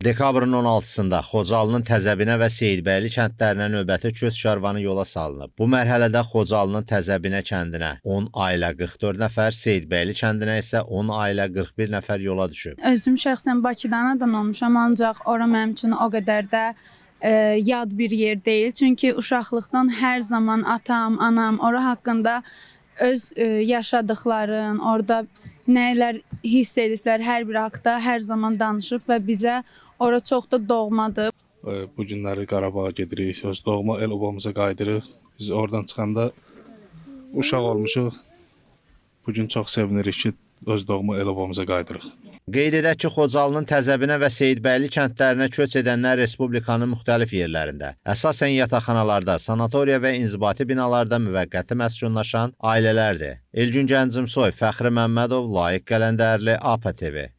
Dekabrın 16-sında Xocalının Təzəbinə və Seyidbəyli kəndlərinə növbəti köç karvanı yola salınıb. Bu mərhələdə Xocalının Təzəbinə kəndinə 10 ailə 44 nəfər, Seyidbəyli kəndinə isə 10 ailə 41 nəfər yola düşüb. Özüm şəxsən Bakıdan adam olmuşam, ancaq ora mənim üçün o qədər də yad bir yer deyil. Çünki uşaqlıqdan hər zaman atam, anam ora haqqında öz yaşadıkların, orada nələr hiss ediblər hər bir haqda hər zaman danışıb və bizə ora çox da doğmadır. Bu günləri Qarabağa gedirik, öz doğma el obamıza qayıdırıq. Biz oradan çıxanda uşaq olmuşuq. Bugün çox sevinirik ki, öz doğma el obamıza qayıdırıq. Qeyd edək ki, Xocalının Təzəbinə və Seyidbəyli kəndlərinə köç edənlər Respublikanın müxtəlif yerlərində, əsasən yataqxanalarda, sanatoriya və inzibati binalarda müvəqqəti məskunlaşan ailələrdir. Elgün Gəncimsoy, Fəxri Məmmədov, Layiq Qələndərli, APA TV.